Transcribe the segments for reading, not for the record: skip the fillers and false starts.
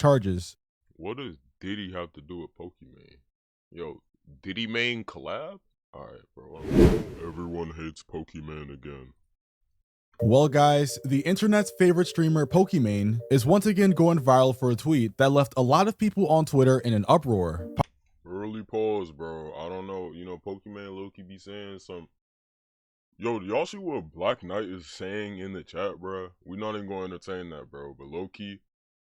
charges. What does Diddy have to do with Pokimane? Yo, Diddy Mane collab? Alright, bro. Everyone hates Pokimane again. Well guys, the internet's favorite streamer Pokimane is once again going viral for a tweet that left a lot of people on Twitter in an uproar. Early pause, bro. I don't know. You know, Pokimane low-key be saying some... Yo, y'all see what Black Knight is saying in the chat, bro? We not even gonna entertain that, bro. But low-key,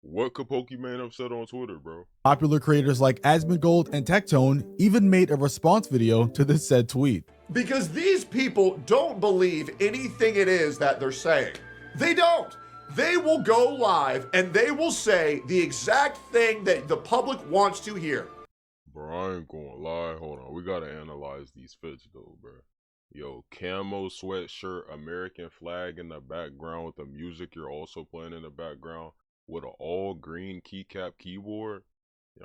what could Pokimane have said on Twitter, bro? Popular creators like Asmongold and Tectone even made a response video to this said tweet. Because these people don't believe anything it is that they're saying. They don't. They will go live and they will say the exact thing that the public wants to hear. Bro, I ain't gonna lie. Hold on. We gotta analyze these fits, though, bro. Yo, camo sweatshirt, American flag in the background with the music you're also playing in the background with an all green keycap keyboard.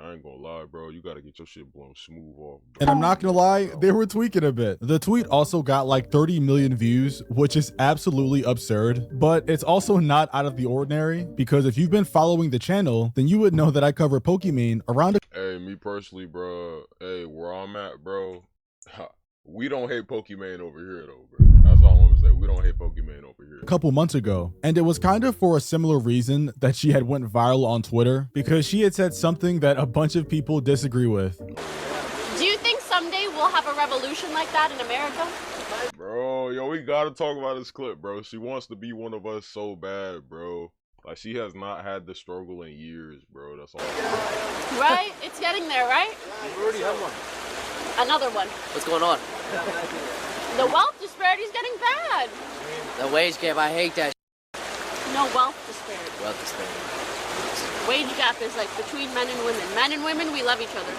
I ain't gonna lie, bro. You gotta get your shit blown smooth off, bro. And I'm not gonna lie, they were tweaking a bit. The tweet also got like 30 million views, which is absolutely absurd, but it's also not out of the ordinary because if you've been following the channel, then you would know that I cover Pokimane around. Hey, me personally, bro. Hey, where I'm at, bro. We don't hate Pokimane over here, though, bro. That's all I'm gonna say. We don't hate Pokimane over here. A couple months ago, and it was kind of for a similar reason that she had went viral on Twitter because she had said something that a bunch of people disagree with. Do you think someday we'll have a revolution like that in America? Bro, yo, we gotta talk about this clip, bro. She wants to be one of us so bad, bro. Like, she has not had the struggle in years, bro. That's all. Right? It's getting there, right? You already have one. Another one. What's going on? The wealth disparity is getting bad. The wage gap, I hate that. No wealth disparity. Wealth disparity. Wage gap is like between men and women. Men and women, we love each other.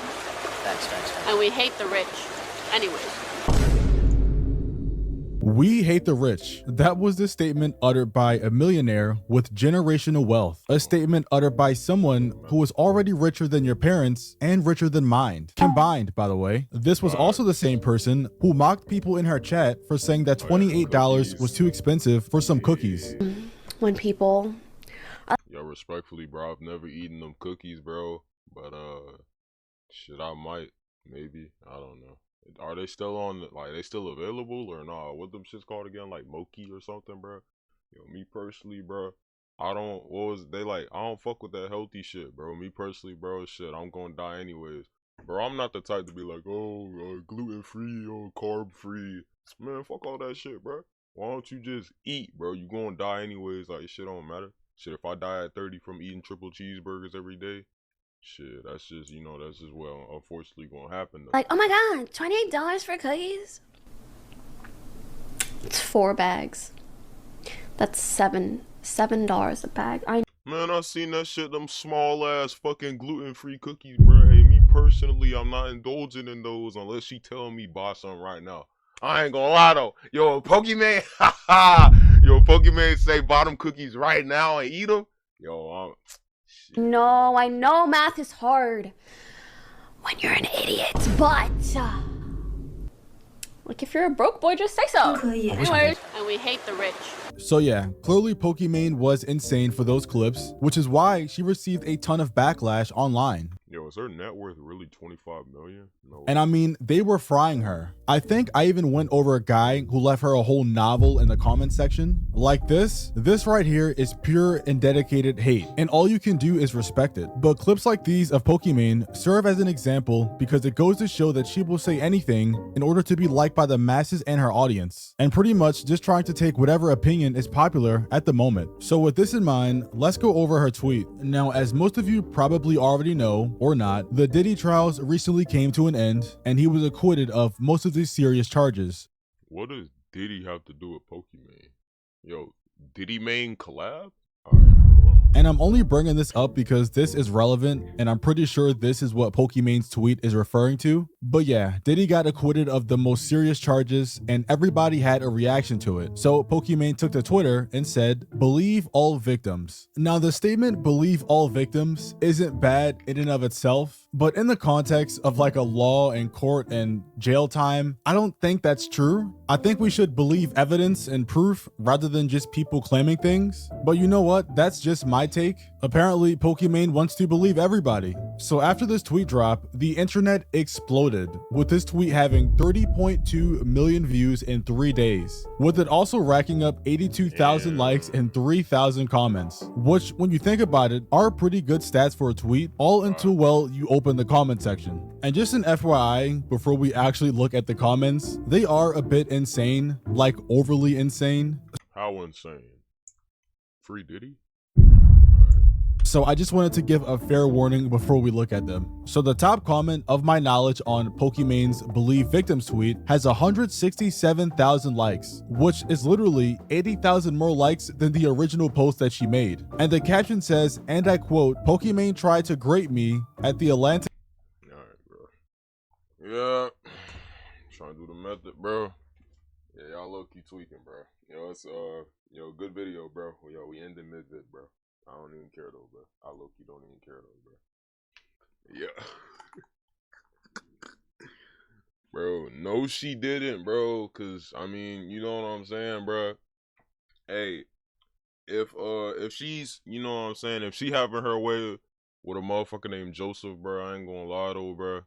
Facts. And we hate the rich. Anyways. We hate the rich. That was the statement uttered by a millionaire with generational wealth. A statement uttered by someone who was already richer than your parents and richer than mine. Combined, by the way. This was also the same person who mocked people in her chat for saying that $28 was too expensive for some cookies. When people... Yo, respectfully, bro, I've never eaten them cookies, bro. But, shit, I might. Maybe. I don't know. Are they still on, like, they still available or nah? What them shits called again? Like Moki or something, bro? Yo, me personally, bro, I don't, I don't fuck with that healthy shit, bro. Me personally, bro, shit, I'm gonna die anyways. Bro, I'm not the type to be like, oh, gluten-free or carb-free. Man, fuck all that shit, bro. Why don't you just eat, bro? You gonna die anyways, like, shit don't matter. Shit, if I die at 30 from eating triple cheeseburgers every day, shit, that's just, you know, that's just, well, unfortunately gonna happen though. Like, oh my god, $28 for cookies? It's 4 bags. That's $7 a bag. Man, I seen that shit, them small ass fucking gluten-free cookies, bro. Hey, me personally, I'm not indulging in those unless she tell me buy some right now. I ain't gonna lie though. Yo, Pokimane, yo, Pokimane say buy them cookies right now and eat them. Yo, No, I know math is hard when you're an idiot, but like if you're a broke boy, just say so. Anyways, and we hate the rich. So yeah, clearly Pokimane was insane for those clips, which is why she received a ton of backlash online. Yo, is her net worth really 25 million? No. And I mean, they were frying her. I think I even went over a guy who left her a whole novel in the comment section. Like this right here is pure and dedicated hate, and all you can do is respect it. But clips like these of Pokimane serve as an example because it goes to show that she will say anything in order to be liked by the masses and her audience, and pretty much just trying to take whatever opinion is popular at the moment. So with this in mind, let's go over her tweet. Now, as most of you probably already know or not, the Diddy trials recently came to an end and he was acquitted of most of these serious charges. What does Diddy have to do with Pokimane? Yo, Diddy Mane collab? And I'm only bringing this up because this is relevant, and I'm pretty sure this is what Pokimane's tweet is referring to. But yeah, Diddy got acquitted of the most serious charges, and everybody had a reaction to it. So Pokimane took to Twitter and said, "Believe all victims." Now, the statement "believe all victims" isn't bad in and of itself, but in the context of like a law and court and jail time, I don't think that's true. I think we should believe evidence and proof rather than just people claiming things. But you know what? That's just my take. Apparently, Pokimane wants to believe everybody. So after this tweet drop, the internet exploded, with this tweet having 30.2 million views in 3 days, with it also racking up 82,000 likes and 3,000 comments, which, when you think about it, are pretty good stats for a tweet, all until, well, you open the comment section. And just an FYI, before we actually look at the comments, they are a bit insane, like overly insane. How insane? Free Diddy? So I just wanted to give a fair warning before we look at them. So the top comment of my knowledge on Pokimane's Believe Victims tweet has 167,000 likes, which is literally 80,000 more likes than the original post that she made. And the caption says, and I quote, "Pokimane tried to grate me at the Atlantic." Alright, bro. Yeah. Trying to do the method, bro. Yeah, y'all low-key tweaking, bro. Yo, it's good video, bro. Yo, we ended mid-vid, bro. I don't even care though, bro. I low-key don't even care though, bro. Yeah. Bro, no she didn't, bro. Cause I mean, you know what I'm saying, bro. Hey, if she's, you know what I'm saying, if she having her way with a motherfucker named Joseph, bro, I ain't gonna lie though, bro.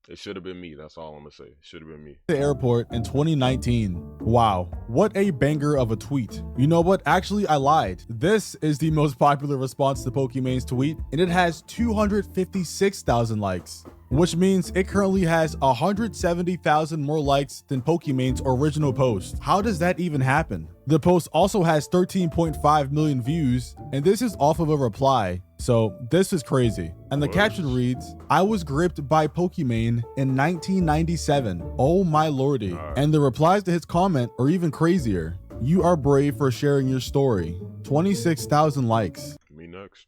It should have been me. That's all I'm gonna say. It should have been me. The airport in 2019. Wow, what a banger of a tweet. You know what? Actually, I lied. This is the most popular response to Pokimane's tweet, and it has 256,000 likes, which means it currently has 170,000 more likes than Pokimane's original post. How does that even happen? The post also has 13.5 million views, and this is off of a reply. So this is crazy. And the caption reads, "I was gripped by Pokimane in 1997. Oh my lordy." And the replies to his comment are even crazier. "You are brave for sharing your story." 26,000 likes. Me next.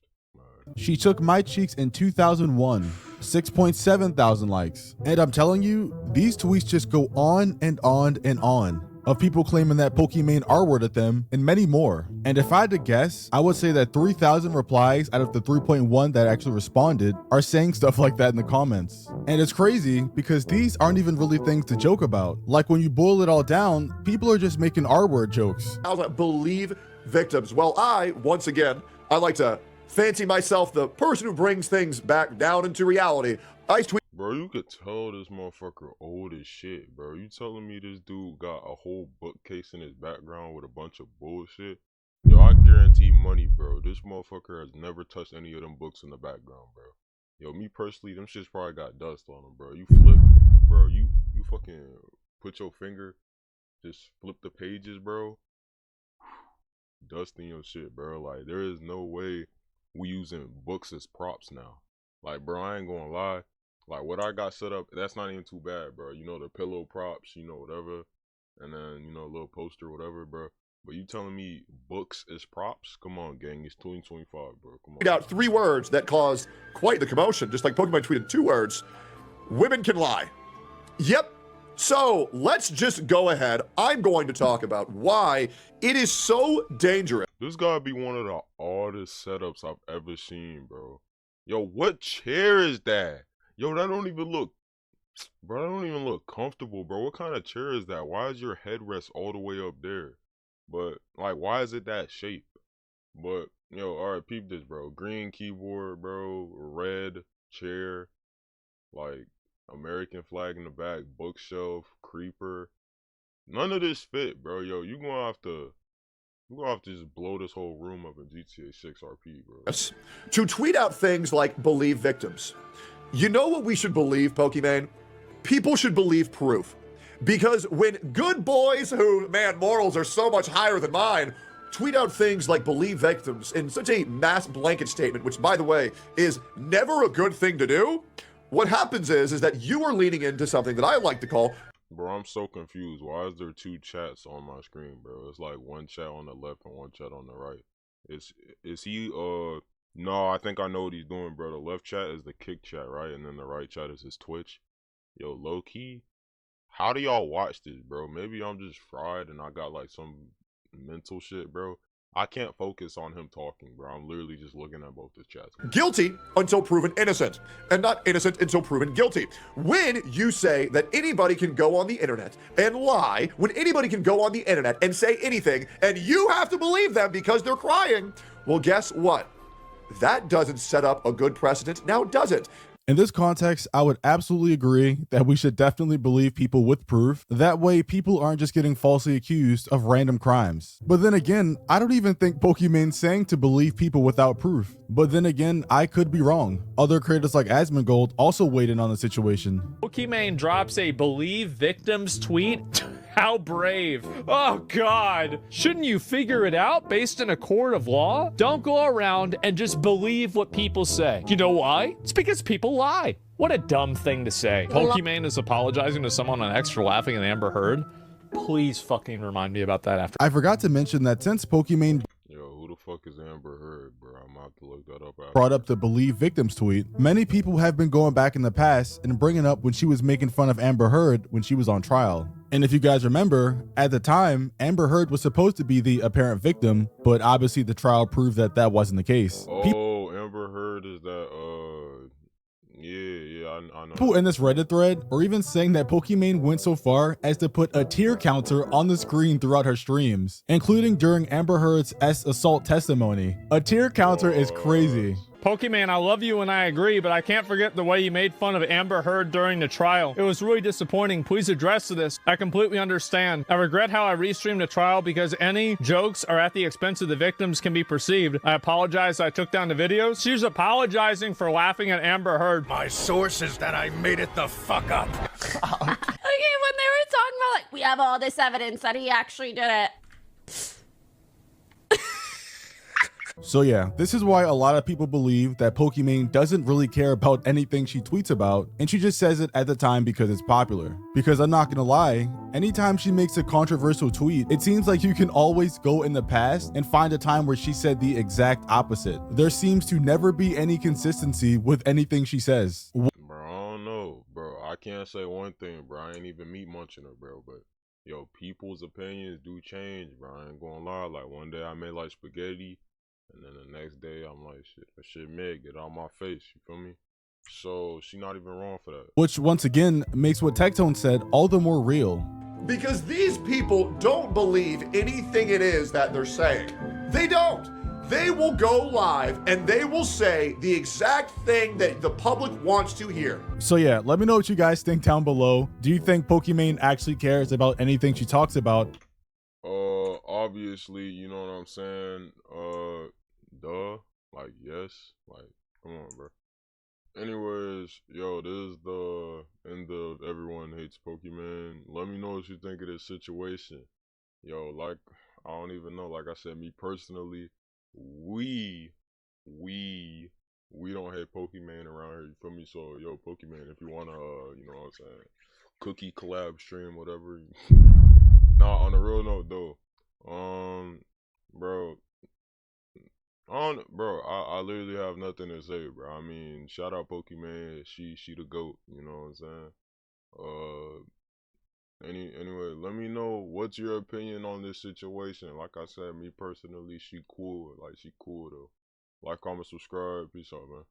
"She took my cheeks in 2001. 6.7 thousand likes." And I'm telling you, these tweets just go on and on and on, of people claiming that Pokimane R-worded them, and many more. And if I had to guess, I would say that 3,000 replies out of the 3.1 that actually responded are saying stuff like that in the comments. And it's crazy because these aren't even really things to joke about. Like when you boil it all down, people are just making R-word jokes. I'll believe victims. Well, once again, I like to fancy myself the person who brings things back down into reality. I tweet. Bro, you could tell this motherfucker old as shit, bro. You telling me this dude got a whole bookcase in his background with a bunch of bullshit? Yo, I guarantee money, bro. This motherfucker has never touched any of them books in the background, bro. Yo, me personally, them shits probably got dust on them, bro. You flip, bro. You fucking put your finger, just flip the pages, bro. Dust in your shit, bro. Like, there is no way we using books as props now. Like, bro, I ain't gonna lie. Like, what I got set up, that's not even too bad, bro. You know, the pillow props, you know, whatever. And then, you know, a little poster, whatever, bro. But you telling me books is props? Come on, gang. It's 2025, bro. Come on. Tweet out 3 words that caused quite the commotion, just like Pokimane tweeted 2 words. Women can lie. Yep. So let's just go ahead. I'm going to talk about why it is so dangerous. This gotta be one of the oddest setups I've ever seen, bro. Yo, what chair is that? Yo, that don't even look, bro, that don't even look comfortable, bro. What kind of chair is that? Why is your headrest all the way up there? But, like, why is it that shape? But, yo, alright, peep this, bro. Green keyboard, bro. Red chair. Like, American flag in the back. Bookshelf. Creeper. None of this fit, bro. Yo, you gonna have to just blow this whole room up in GTA 6 RP, bro. To tweet out things like believe victims. You know what we should believe, Pokimane? People should believe proof. Because when good boys who, man, morals are so much higher than mine, tweet out things like believe victims in such a mass blanket statement, which, by the way, is never a good thing to do, what happens is that you are leaning into something that I like to call... Bro, I'm so confused. Why is there 2 chats on my screen, bro? It's like one chat on the left and one chat on the right. Is he, no, I think I know what he's doing, bro. The left chat is the kick chat, right? And then the right chat is his Twitch. Yo, low-key, how do y'all watch this, bro? Maybe I'm just fried and I got, like, some mental shit, bro. I can't focus on him talking, bro. I'm literally just looking at both his chats. Guilty until proven innocent, and not innocent until proven guilty. When you say that anybody can go on the internet and lie, when anybody can go on the internet and say anything, and you have to believe them because they're crying, well, guess what? That doesn't set up a good precedent, now does it? In this context, I would absolutely agree that we should definitely believe people with proof. That way, people aren't just getting falsely accused of random crimes. But then again, I don't even think Pokimane's saying to believe people without proof. But then again, I could be wrong. Other creators like Asmongold also weighed in on the situation. Pokimane drops a believe victims tweet. How brave. Oh God. Shouldn't you figure it out based in a court of law? Don't go around and just believe what people say. You know why? It's because people lie. What a dumb thing to say. Pokimane is apologizing to someone on X for laughing at Amber Heard. Please fucking remind me about that after. I forgot to mention that since Pokimane Who the fuck is Amber Heard, bro? I'm gonna have to look that up after. brought up the believe victims tweet, many people have been going back in the past and bringing up when she was making fun of Amber Heard when she was on trial. And if you guys remember, at the time, Amber Heard was supposed to be the apparent victim, but obviously the trial proved that that wasn't the case. Oh, Amber Heard is that, I know. People in this Reddit thread are even saying that Pokimane went so far as to put a tier counter on the screen throughout her streams, including during Amber Heard's assault testimony. A tier counter is crazy. Pokimane, I love you and I agree, but I can't forget the way you made fun of Amber Heard during the trial. It was really disappointing. Please address this. I completely understand. I regret how I restreamed the trial because any jokes are at the expense of the victims can be perceived. I apologize I took down the videos. She's apologizing for laughing at Amber Heard. My source is that I made it the fuck up. Okay, when they were talking about, like, we have all this evidence that he actually did it. So yeah, this is why a lot of people believe that Pokimane doesn't really care about anything she tweets about, and she just says it at the time because it's popular. Because I'm not gonna lie, anytime she makes a controversial tweet, it seems like you can always go in the past and find a time where she said the exact opposite. There seems to never be any consistency with anything she says. Bro, I don't know, bro. I can't say one thing, bro. I ain't even meet munching her, bro, but yo, people's opinions do change, bro. I ain't gonna lie. Like, one day I made like spaghetti, and then the next day I'm like, shit, Meg, get out my face, you feel me? So she not even wrong for that. Which once again makes what Tectone said all the more real. Because these people don't believe anything it is that they're saying. They don't. They will go live and they will say the exact thing that the public wants to hear. So yeah, let me know what you guys think down below. Do you think Pokimane actually cares about anything she talks about? Obviously, you know what I'm saying? Duh. Like, yes. Like, come on, bro. Anyways, yo, this is the end of Everyone Hates Pokimane. Let me know what you think of this situation. Yo, like, I don't even know. Like I said, me personally, we don't hate Pokimane around here, you feel me? So, yo, Pokimane, if you wanna, you know what I'm saying, cookie collab stream, whatever. Nah, on a real note, though, bro, I literally have nothing to say, bro. I mean, shout out Pokimane, she the GOAT, you know what I'm saying? Anyway, let me know what's your opinion on this situation. Like I said, me personally, she cool. Like, she cool though. Like, comment, subscribe. Peace out, man.